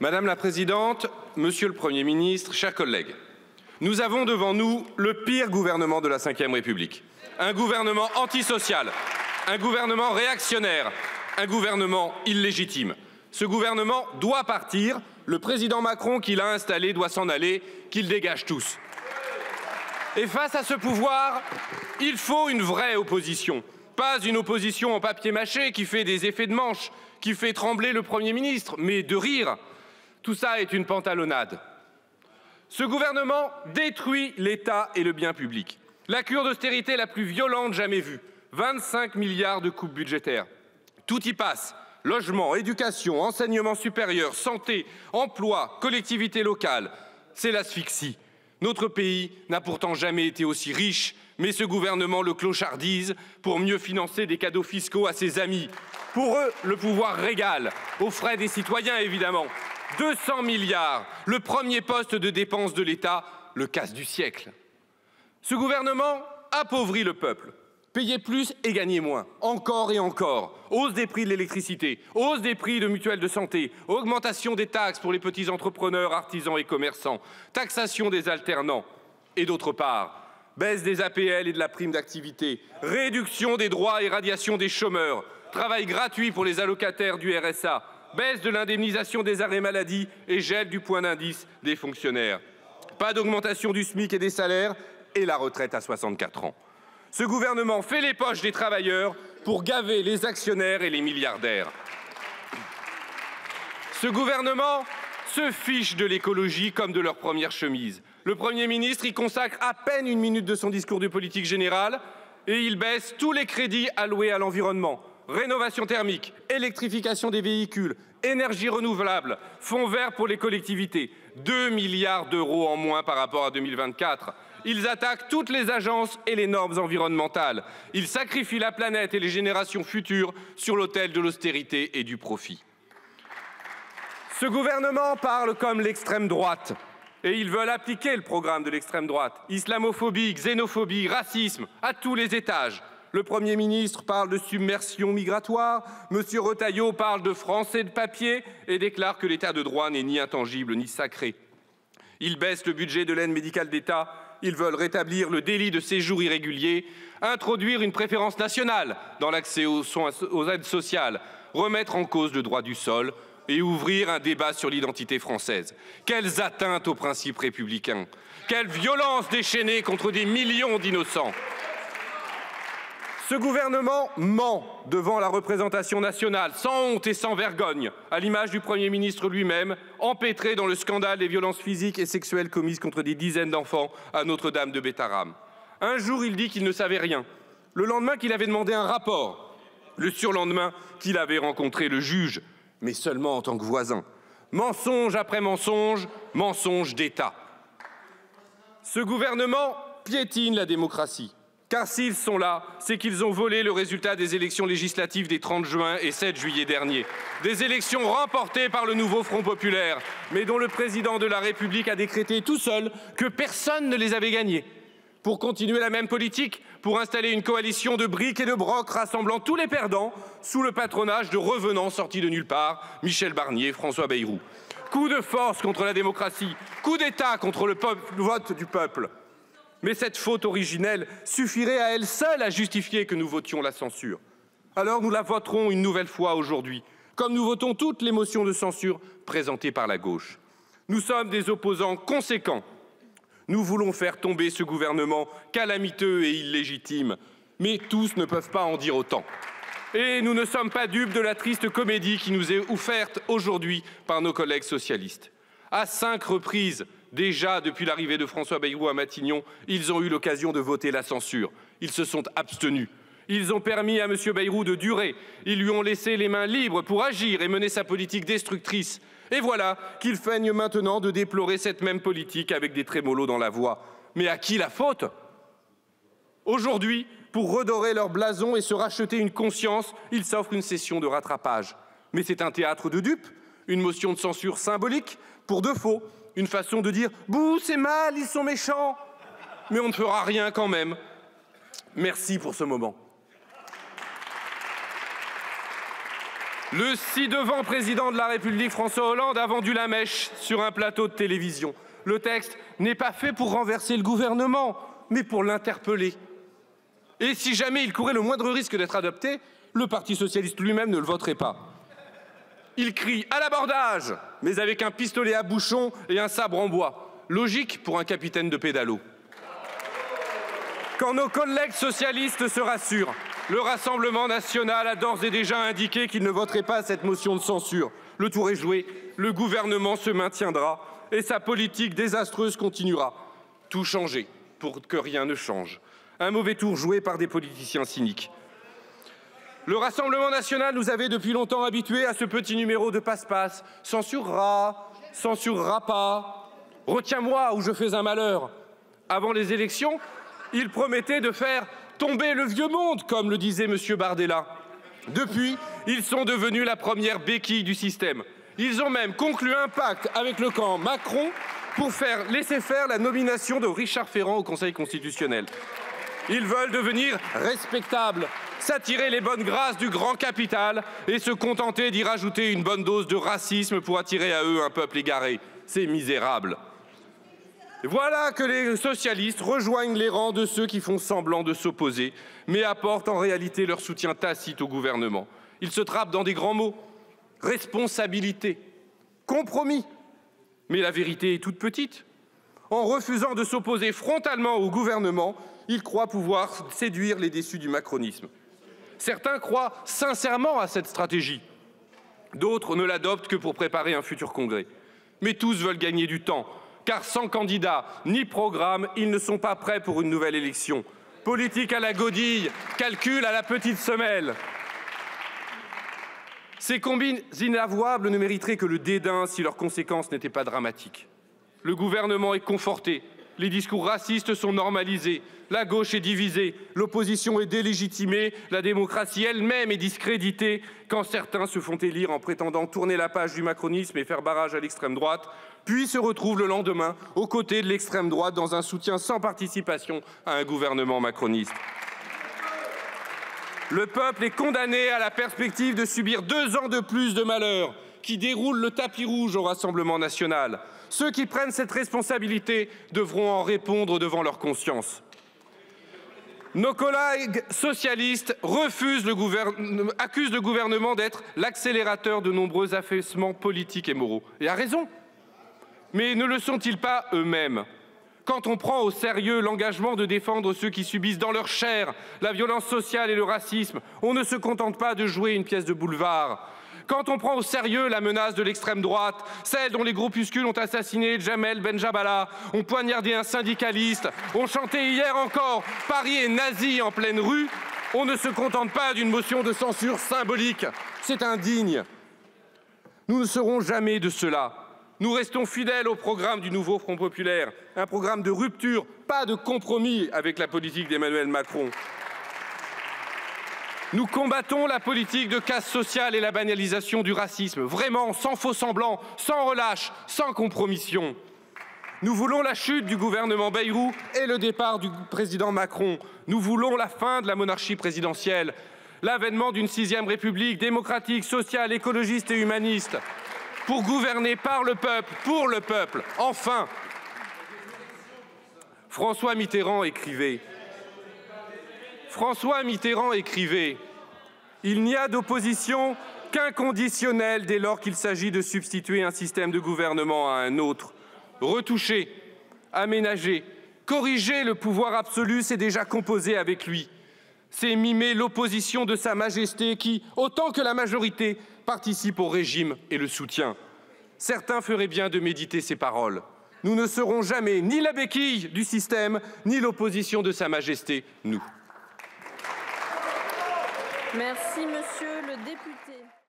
Madame la Présidente, Monsieur le Premier ministre, chers collègues, nous avons devant nous le pire gouvernement de la Ve République. Un gouvernement antisocial, un gouvernement réactionnaire, un gouvernement illégitime. Ce gouvernement doit partir. Le président Macron qui l'a installé doit s'en aller, qu'il dégage tous. Et face à ce pouvoir, il faut une vraie opposition. Pas une opposition en papier mâché qui fait des effets de manche, qui fait trembler le Premier ministre, mais de rire. Tout ça est une pantalonnade. Ce gouvernement détruit l'État et le bien public. La cure d'austérité la plus violente jamais vue. 25 milliards de coupes budgétaires. Tout y passe. Logement, éducation, enseignement supérieur, santé, emploi, collectivités locales. C'est l'asphyxie. Notre pays n'a pourtant jamais été aussi riche, mais ce gouvernement le clochardise pour mieux financer des cadeaux fiscaux à ses amis. Pour eux, le pouvoir régale, aux frais des citoyens évidemment. 200 milliards, le premier poste de dépense de l'État, le casse du siècle. Ce gouvernement appauvrit le peuple. Payer plus et gagner moins, encore et encore. Hausse des prix de l'électricité, hausse des prix de mutuelles de santé, augmentation des taxes pour les petits entrepreneurs, artisans et commerçants, taxation des alternants. Et d'autre part, baisse des APL et de la prime d'activité, réduction des droits et radiation des chômeurs, travail gratuit pour les allocataires du RSA, baisse de l'indemnisation des arrêts maladie et gel du point d'indice des fonctionnaires. Pas d'augmentation du SMIC et des salaires et la retraite à 64 ans. Ce gouvernement fait les poches des travailleurs pour gaver les actionnaires et les milliardaires. Ce gouvernement se fiche de l'écologie comme de leur première chemise. Le Premier ministre y consacre à peine 1 minute de son discours de politique générale et il baisse tous les crédits alloués à l'environnement. Rénovation thermique, électrification des véhicules, énergie renouvelable, fonds vert pour les collectivités. 2 milliards d'euros en moins par rapport à 2024. Ils attaquent toutes les agences et les normes environnementales. Ils sacrifient la planète et les générations futures sur l'autel de l'austérité et du profit. Ce gouvernement parle comme l'extrême droite. Et ils veulent appliquer le programme de l'extrême droite. Islamophobie, xénophobie, racisme, à tous les étages. Le Premier ministre parle de submersion migratoire. Monsieur Retailleau parle de français de papier et déclare que l'état de droit n'est ni intangible ni sacré. Ils baissent le budget de l'aide médicale d'État. Ils veulent rétablir le délit de séjour irrégulier, introduire une préférence nationale dans l'accès aux aides sociales, remettre en cause le droit du sol et ouvrir un débat sur l'identité française. Quelles atteintes aux principes républicains! Quelle violence déchaînée contre des millions d'innocents! Ce gouvernement ment devant la représentation nationale, sans honte et sans vergogne, à l'image du Premier ministre lui-même, empêtré dans le scandale des violences physiques et sexuelles commises contre des dizaines d'enfants à Notre-Dame de Bétharram. Un jour, il dit qu'il ne savait rien. Le lendemain, qu'il avait demandé un rapport. Le surlendemain, qu'il avait rencontré le juge, mais seulement en tant que voisin. Mensonge après mensonge, mensonge d'État. Ce gouvernement piétine la démocratie. Car s'ils sont là, c'est qu'ils ont volé le résultat des élections législatives des 30 juin et 7 juillet dernier. Des élections remportées par le nouveau Front populaire, mais dont le président de la République a décrété tout seul que personne ne les avait gagnées. Pour continuer la même politique, pour installer une coalition de briques et de brocs rassemblant tous les perdants sous le patronage de revenants sortis de nulle part, Michel Barnier, François Bayrou. Coup de force contre la démocratie, coup d'État contre le vote du peuple. Mais cette faute originelle suffirait à elle seule à justifier que nous votions la censure. Alors nous la voterons une nouvelle fois aujourd'hui, comme nous votons toutes les motions de censure présentées par la gauche. Nous sommes des opposants conséquents. Nous voulons faire tomber ce gouvernement calamiteux et illégitime, mais tous ne peuvent pas en dire autant. Et nous ne sommes pas dupes de la triste comédie qui nous est offerte aujourd'hui par nos collègues socialistes. À 5 reprises, déjà depuis l'arrivée de François Bayrou à Matignon, ils ont eu l'occasion de voter la censure. Ils se sont abstenus. Ils ont permis à M. Bayrou de durer. Ils lui ont laissé les mains libres pour agir et mener sa politique destructrice. Et voilà qu'il feigne maintenant de déplorer cette même politique avec des trémolos dans la voix. Mais à qui la faute? Aujourd'hui, pour redorer leur blason et se racheter une conscience, ils s'offrent une session de rattrapage. Mais c'est un théâtre de dupes, une motion de censure symbolique pour de faux, une façon de dire « Bouh, c'est mal, ils sont méchants !» Mais on ne fera rien quand même. Merci pour ce moment. Le ci-devant président de la République, François Hollande, a vendu la mèche sur un plateau de télévision. Le texte n'est pas fait pour renverser le gouvernement, mais pour l'interpeller. Et si jamais il courait le moindre risque d'être adopté, le Parti socialiste lui-même ne le voterait pas. Il crie à l'abordage, mais avec un pistolet à bouchon et un sabre en bois. Logique pour un capitaine de pédalo. Quand nos collègues socialistes se rassurent, le Rassemblement national a d'ores et déjà indiqué qu'il ne voterait pas cette motion de censure. Le tour est joué, le gouvernement se maintiendra et sa politique désastreuse continuera. Tout changer pour que rien ne change. Un mauvais tour joué par des politiciens cyniques. Le Rassemblement national nous avait depuis longtemps habitués à ce petit numéro de passe-passe. Censurera, censurera pas. Retiens-moi ou je fais un malheur. Avant les élections, il promettait de faire tomber le vieux monde, comme le disait M. Bardella. Depuis, ils sont devenus la première béquille du système. Ils ont même conclu un pacte avec le camp Macron pour laisser faire la nomination de Richard Ferrand au Conseil constitutionnel. Ils veulent devenir respectables, s'attirer les bonnes grâces du grand capital et se contenter d'y rajouter une bonne dose de racisme pour attirer à eux un peuple égaré. C'est misérable. Voilà que les socialistes rejoignent les rangs de ceux qui font semblant de s'opposer, mais apportent en réalité leur soutien tacite au gouvernement. Ils se trappent dans des grands mots. Responsabilité, compromis. Mais la vérité est toute petite. En refusant de s'opposer frontalement au gouvernement, ils croient pouvoir séduire les déçus du macronisme. Certains croient sincèrement à cette stratégie. D'autres ne l'adoptent que pour préparer un futur congrès. Mais tous veulent gagner du temps. Car sans candidat ni programme, ils ne sont pas prêts pour une nouvelle élection. Politique à la godille, calcul à la petite semelle. Ces combines inavouables ne mériteraient que le dédain si leurs conséquences n'étaient pas dramatiques. Le gouvernement est conforté, les discours racistes sont normalisés, la gauche est divisée, l'opposition est délégitimée, la démocratie elle-même est discréditée quand certains se font élire en prétendant tourner la page du macronisme et faire barrage à l'extrême droite, puis se retrouvent le lendemain aux côtés de l'extrême droite dans un soutien sans participation à un gouvernement macroniste. Le peuple est condamné à la perspective de subir 2 ans de plus de malheur qui déroulent le tapis rouge au Rassemblement national. Ceux qui prennent cette responsabilité devront en répondre devant leur conscience. Nos collègues socialistes accusent le gouvernement d'être l'accélérateur de nombreux affaissements politiques et moraux. Et à raison. Mais ne le sont-ils pas eux-mêmes? Quand on prend au sérieux l'engagement de défendre ceux qui subissent dans leur chair la violence sociale et le racisme, on ne se contente pas de jouer une pièce de boulevard. Quand on prend au sérieux la menace de l'extrême droite, celle dont les groupuscules ont assassiné Jamel Benjabala, ont poignardé un syndicaliste, ont chanté hier encore « Paris est nazi » en pleine rue, on ne se contente pas d'une motion de censure symbolique. C'est indigne. Nous ne serons jamais de cela. Nous restons fidèles au programme du nouveau Front populaire, un programme de rupture, pas de compromis avec la politique d'Emmanuel Macron. Nous combattons la politique de casse sociale et la banalisation du racisme, vraiment, sans faux semblants, sans relâche, sans compromission. Nous voulons la chute du gouvernement Bayrou et le départ du président Macron. Nous voulons la fin de la monarchie présidentielle, l'avènement d'une 6e République démocratique, sociale, écologiste et humaniste, pour gouverner par le peuple, pour le peuple, enfin. François Mitterrand écrivait « Il n'y a d'opposition qu'inconditionnelle dès lors qu'il s'agit de substituer un système de gouvernement à un autre. Retoucher, aménager, corriger le pouvoir absolu, c'est déjà composer avec lui. C'est mimer l'opposition de Sa Majesté qui, autant que la majorité, participe au régime et le soutient. Certains feraient bien de méditer ces paroles. Nous ne serons jamais ni la béquille du système, ni l'opposition de Sa Majesté, nous. » Merci, monsieur le député.